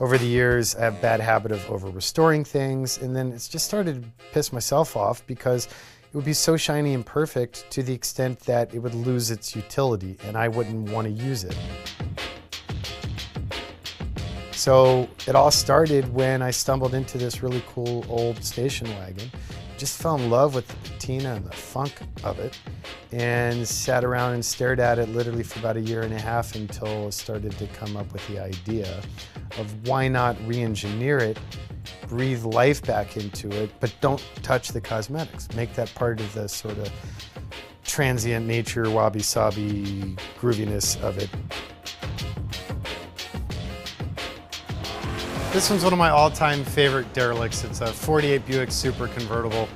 over the years, I have a bad habit of over-restoring things, and then it's just started to piss myself off because it would be so shiny and perfect to the extent that it would lose its utility, and I wouldn't want to use it. So it all started when I stumbled into this really cool old station wagon. Just fell in love with the patina and the funk of it, and sat around and stared at it literally for about 1.5 years until I started to come up with the idea of why not re-engineer it, breathe life back into it, but don't touch the cosmetics. Make that part of the sort of transient nature, wabi-sabi grooviness of it. This one's one of my all-time favorite derelicts. It's a 48 Buick Super convertible.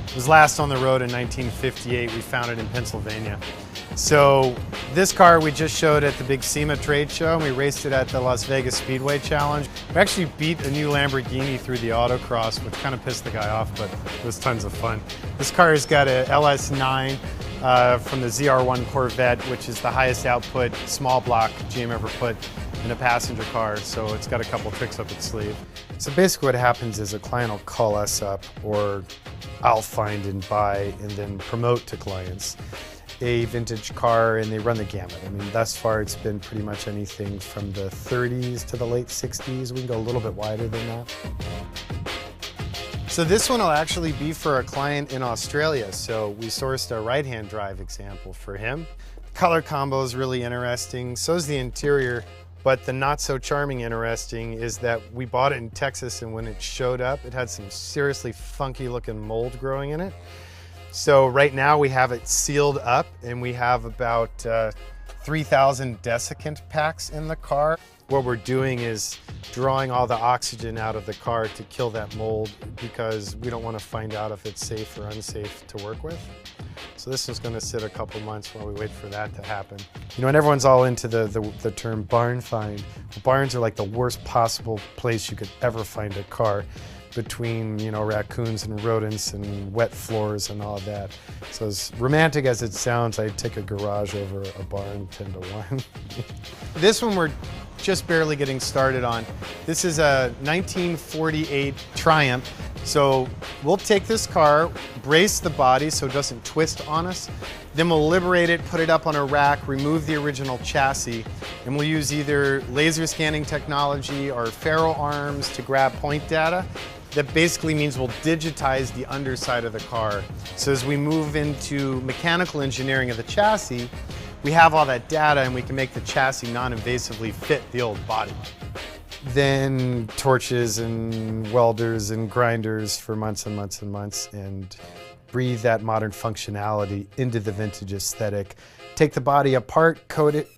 It was last on the road in 1958. We found it in Pennsylvania. So this car we just showed at the big SEMA trade show, and we raced it at the Las Vegas Speedway Challenge. We actually beat a new Lamborghini through the autocross, which kind of pissed the guy off, but it was tons of fun. This car has got a LS9 from the ZR1 Corvette, which is the highest output small block GM ever put in a passenger car, so it's got a couple tricks up its sleeve. So basically what happens is a client will call us up, or I'll find and buy and then promote to clients a vintage car, and they run the gamut. I mean, thus far it's been pretty much anything from the 30s to the late 60s. We can go a little bit wider than that. So this one will actually be for a client in Australia. So we sourced a right-hand drive example for him. The color combo is really interesting. So is the interior. But the not so charming interesting is that we bought it in Texas, and when it showed up, it had some seriously funky looking mold growing in it. So right now we have it sealed up, and we have about 3,000 desiccant packs in the car. What we're doing is drawing all the oxygen out of the car to kill that mold, because we don't want to find out if it's safe or unsafe to work with. So this is going to sit a couple months while we wait for that to happen. You know, and everyone's all into the term barn find. Well, barns are like the worst possible place you could ever find a car, between, you know, raccoons and rodents and wet floors and all that. So as romantic as it sounds, I'd take a garage over a barn 10 to 1. This one we're just barely getting started on. This is a 1948 Triumph. So we'll take this car, brace the body so it doesn't twist on us, then we'll liberate it, put it up on a rack, remove the original chassis, and we'll use either laser scanning technology or ferro arms to grab point data. That basically means we'll digitize the underside of the car. So as we move into mechanical engineering of the chassis, we have all that data, and we can make the chassis non-invasively fit the old body. Then torches and welders and grinders for months and months and months, and breathe that modern functionality into the vintage aesthetic. Take the body apart, coat it,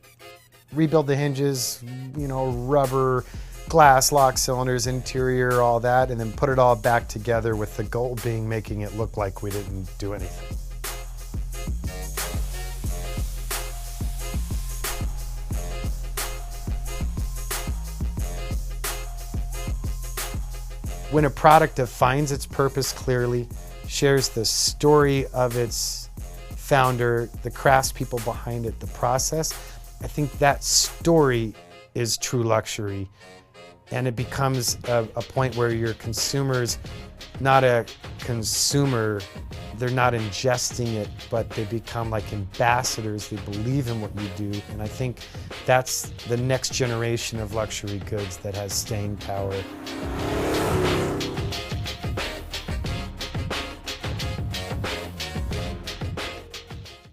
rebuild the hinges, you know, rubber, glass, lock cylinders, interior, all that, and then put it all back together, with the goal being making it look like we didn't do anything. When a product defines its purpose clearly, shares the story of its founder, the craftspeople behind it, the process, I think that story is true luxury. And it becomes a point where your consumer's not a consumer, they're not ingesting it, but they become like ambassadors. They believe in what you do. And I think that's the next generation of luxury goods that has staying power.